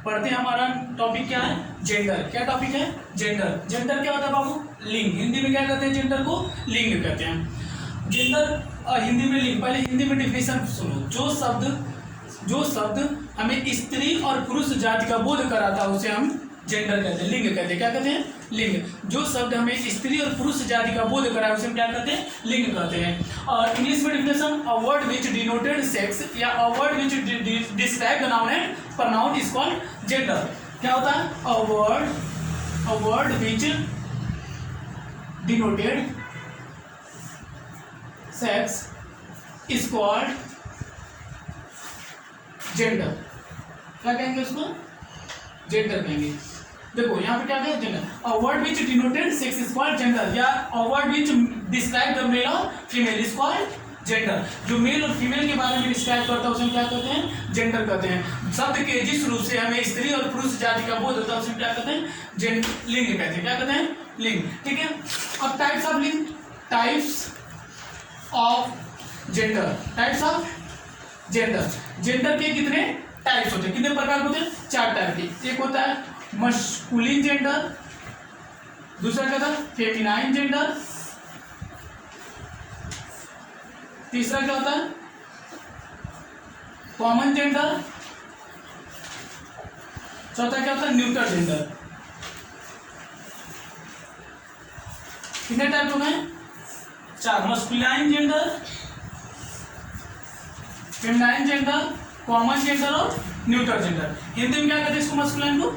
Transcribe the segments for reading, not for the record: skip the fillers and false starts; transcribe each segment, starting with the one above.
पढ़ते हैं। हमारा टॉपिक क्या है? जेंडर। क्या टॉपिक है? जेंडर। जेंडर क्या होता है बाबू? लिंग। हिंदी में क्या कहते हैं जेंडर को? लिंग कहते हैं। जेंडर हिंदी में लिंग। पहले हिंदी में डिफिनेशन सुनो। जो शब्द हमें स्त्री और पुरुष जाति का बोध कराता है उसे हम जेंडर कहते हैं, लिंग कहते हैं। क्या कहते हैं? लिंग। जो शब्द हमें स्त्री और पुरुष जाति का बोध कराए उसे हम क्या कहते हैं? लिंग कहते हैं। और इंग्लिश में definition, a word which denoted sex या a word which describe the noun and pronoun is called gender. क्या होता है? A word which denoted sex is called gender. क्या कहेंगे उसको? जेंडर कहेंगे। देखो यहाँ पे क्या है? Gender. A word which denoted sex is called gender, या a word which describe the male और फीमेल इज कॉल्ड जेंडर। जो मेल और फीमेल के बारे में डिस्क्राइब करता है उसे हम क्या कहते हैं? जेंडर कहते हैं। शब्द के जिस रूप से हमें स्त्री और पुरुष जाति का बोध होता है उसे हम क्या कहते हैं? लिंग कहते हैं। क्या कहते हैं? लिंग। ठीक है। अब टाइप्स ऑफ लिंग, types of gender. Types of gender. Gender के कितने टाइप्स होते हैं? कितने प्रकार होते हैं? 4 टाइप के। एक होता है मस्कुलिन जेंडर, दूसरा क्या था? फेमिनाइन जेंडर, तीसरा क्या होता है? कॉमन जेंडर, चौथा क्या होता है? Neutral gender. कितने टाइप हो गए? 4। Masculine gender, feminine gender, common gender और न्यूट्रल जेंडर। हिंदी में क्या कहते हैं इसको? मस्कुलाइन को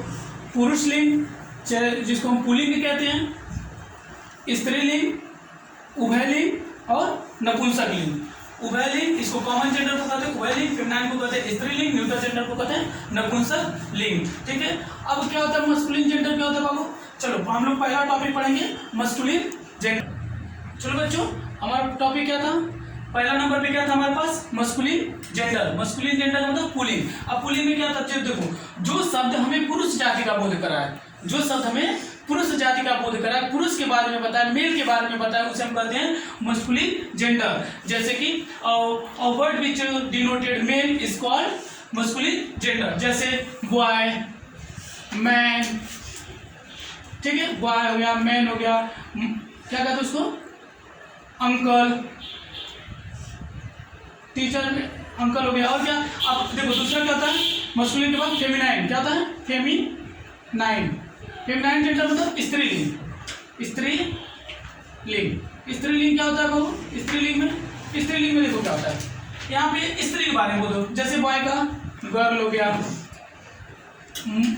पुरुष लिंग, जिसको हम पुल्लिंग कहते हैं, स्त्रीलिंग, उभयलिंग और नपुंसक लिंग। उभयलिंग इसको कॉमन जेंडर को कहते हैं उभयलिंग, फेमिनाइन को कहते हैं स्त्रीलिंग, न्यूट्रल जेंडर को कहते हैं नपुंसक लिंग। ठीक है। अब क्या होता है मस्कुलिन जेंडर? क्या होता है बाबू? चलो हम लोग पहला टॉपिक पढ़ेंगे मस्कुलिन जेंडर। चलो बच्चों, हमारा टॉपिक क्या था? पहला नंबर पे क्या था हमारे पास? Masculine gender. मस्कुलिन जेंडर मतलब पुल्लिंग। अब पुल्लिंग में क्या था? देखो, जो शब्द हमें पुरुष जाति का बोध कराए, जो शब्द हमें पुरुष जाति का बोध कराए, पुरुष के बारे में बताए, मेल के बारे में बताए, उसे हम कहते हैं मस्कुलिन जेंडर। जैसे कि a word which denoted male is called masculine gender. जैसे बॉय, मैन। ठीक है। बॉय हो गया, मैन हो गया, क्या कहते हैं उसको? अंकल, टीचर में अंकल हो गया। और क्या? अब देखो दूसरा क्या होता है मस्कुलिन के बाद? फेमिनाइन। क्या होता है? फेमिनाइन। फेमिनाइन जेंडर मतलब स्त्रीलिंग। स्त्रीलिंग क्या होता है बाबू? स्त्रीलिंग में देखो क्या होता है, यहाँ पे स्त्री के बारे में बोलो। जैसे बॉय का गर्ल हो गया,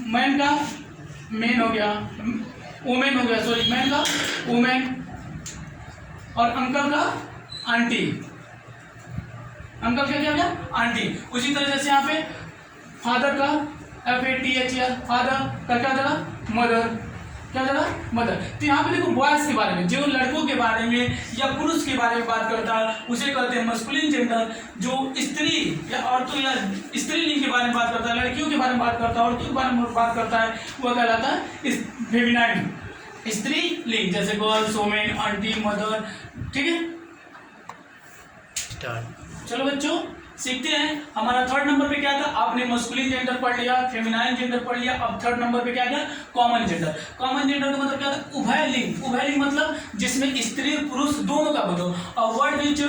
मैन का मेन हो गया, वुमेन हो गया, सॉरी मैन का वुमेन, और अंकल का आंटी। अंकल का क्या हो गया? आंटी। उसी तरह जैसे यहाँ पे फादर का FATHER, फादर का क्या जरा? मदर। क्या जरा? मदर। तो यहाँ पे देखो बॉयज के बारे में, जो लड़कों के बारे में या पुरुष के बारे में बात करता है उसे कहते हैं मस्कुलिन जेंडर। जो स्त्री या औरतों या स्त्रीलिंग के बारे में बात करता है, लड़कियों के बारे में बात करता है, औरतों के बारे में बात करता है, वह कहलाता है फेमिनाइन, स्त्रीलिंग। जैसे गर्ल्स, वुमेन, आंटी, मदर। ठीक है। चलो बच्चों सीखते हैं। हमारा थर्ड नंबर पे क्या था? आपने मस्कुलिन जेंडर पढ़ लिया, फेमिनाइन जेंडर पढ़ लिया। अब थर्ड नंबर पे क्या गया? Common gender. कॉमन जेंडर का मतलब क्या था? उभयलिंग। उभयलिंग मतलब जिसमें स्त्री और पुरुष दोनों का बोध हो। A word which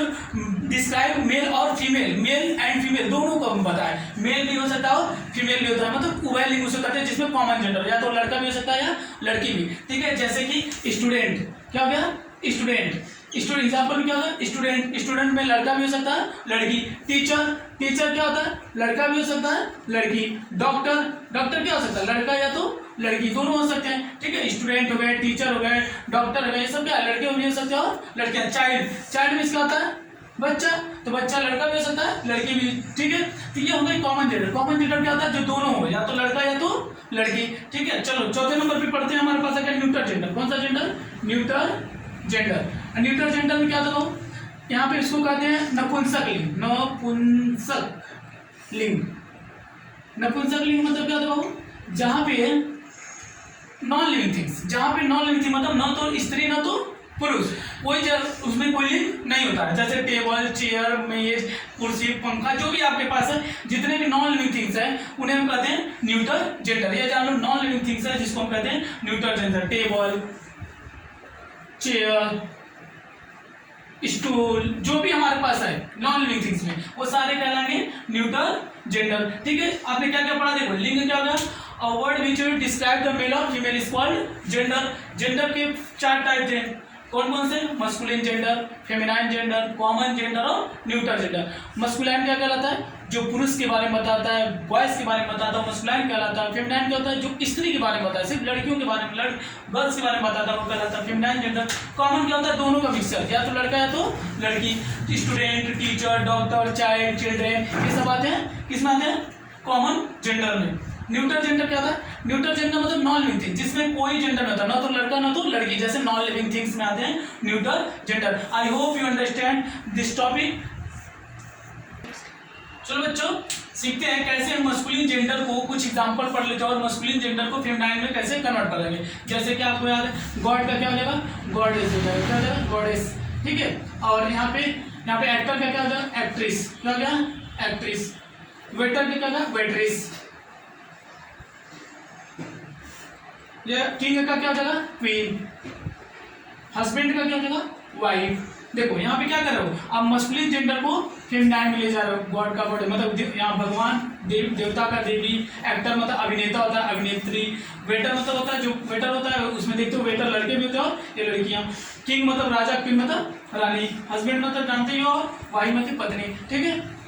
describe male और फीमेल, मेल एंड फीमेल दोनों को हम बताए। मेल भी हो सकता है और फीमेल भी होता है, मतलब उभयलिंग उसे कहते हैं जिसमें कॉमन जेंडर, या तो लड़का भी हो सकता है या लड़की भी। ठीक है। जैसे कि स्टूडेंट। क्या हो गया? स्टूडेंट। स्टूडेंट एग्जाम्पल में क्या होता है? स्टूडेंट। स्टूडेंट में लड़का भी हो सकता है, लड़की। टीचर। टीचर क्या होता है? लड़का भी हो सकता है, लड़की। डॉक्टर। डॉक्टर क्या हो सकता है? लड़का या तो लड़की, दोनों हो सकते हैं। ठीक है। स्टूडेंट हो गए, टीचर हो गए, डॉक्टर हो गए, ये सब क्या है? लड़के भी हो सकते हैं और लड़कियां। चाइल्ड। चाइल्ड में क्या होता है? बच्चा। तो बच्चा लड़का भी हो सकता है, लड़की भी। ठीक है। तो ये हो गई कॉमन जेंडर। कॉमन जेंडर क्या होता है? जो दोनों हो, या तो लड़का या तो लड़की। ठीक है। चलो चौथे नंबर पे पढ़ते हैं। हमारे पास है न्यूट्रल जेंडर। कौन सा gender? Neutral gender. Neutral gender में क्या था? यहाँ पे इसको कहते हैं नपुंसक लिंग। नपुंसक लिंग। नपुंसक लिंग मतलब क्या था बाबू? जहाँ पे नॉन लिविंग थिंग्स, जहाँ पे नॉन लिविंग थिंग मतलब न तो स्त्री न तो पुरुष, कोई उसमें कोई लिंग नहीं होता है। जैसे टेबल, चेयर, मेज, कुर्सी, पंखा, जो भी आपके पास है, जितने भी नॉन लिविंग थिंग्स है उन्हें हम कहते हैं न्यूट्रल जेंडर। ये जान लो नॉन लिविंग थिंग्स है जिसको हम कहते हैं neutral gender. Table, chair, stool, जो भी हमारे पास है नॉन लिविंग थिंग्स में, वो सारे कहलाएंगे न्यूट्रल जेंडर। ठीक है, आपने क्या क्या पढ़ा, देखो लिंग क्या होगा, a word which describe the male और female is called gender. Gender के 4 टाइप थे, कौन कौन से, masculine gender, feminine gender, common gender और न्यूट्रल जेंडर। मस्कुलाइन क्या कहलाता है, जो पुरुष के बारे में बताता है, बॉयज के बारे में बताता है, मस्कुलाइन कहलाता है। फेमिनाइन क्या होता है, जो स्त्री के बारे में बताता है, सिर्फ लड़कियों के बारे में, गर्ल्स के बारे में बताता है, वो कहलाता है फेमिनाइन जेंडर। कॉमन क्या होता है, दोनों का मिक्सर, या तो लड़का या तो लड़की। Student, teacher, doctor, child, children, ये सब आते हैं किसमें आते हैं, कॉमन जेंडर में। न्यूट्रल जेंडर क्या होता है, न्यूट्रल जेंडर मतलब नॉन लिविंग थिंग, जिसमें कोई जेंडर नहीं होता, ना तो लड़का ना तो लड़की, जैसे नॉन लिविंग थिंग्स में आते हैं neutral gender. I hope you understand this topic. चलो बच्चों सीखते हैं कैसे हम मस्कुलिन जेंडर को, कुछ एग्जांपल पढ़ लेते हैं और मस्कुलिन जेंडर को फेमिनाइन में कैसे कन्वर्ट करेंगे। जैसे कि आपको याद है गॉड का क्या हो जाएगा, गॉडेस हो जाएगा, क्या हो जाएगा, गॉडेस। ठीक है, और यहाँ पे एक्टर का क्या हो जाएगा, एक्ट्रेस, क्या हो गया, एक्ट्रेस। वेटर का क्या हो जाएगा, वेट्रेस। ये किंग का क्या हो जाएगा, क्वीन। हस्बैंड का क्या हो जाएगा, वाइफ। देखो यहाँ पे क्या कर रहे हो, आप मस्कुलिन जेंडर को फेमिनाइन में ले जा रहे हो। गॉड का गॉड मतलब यहाँ भगवान, देवता का देवी। एक्टर मतलब अभिनेता होता है, अभिनेत्री। वेटर मतलब होता है, जो वेटर होता है उसमें देखते हो वेटर लड़के भी होते हैं और ये लड़कियाँ। किंग मतलब राजा, क्वीन मतलब रानी। हस्बैंड मतलब जानते ही हो, वाइफ मतलब पत्नी। ठीक है।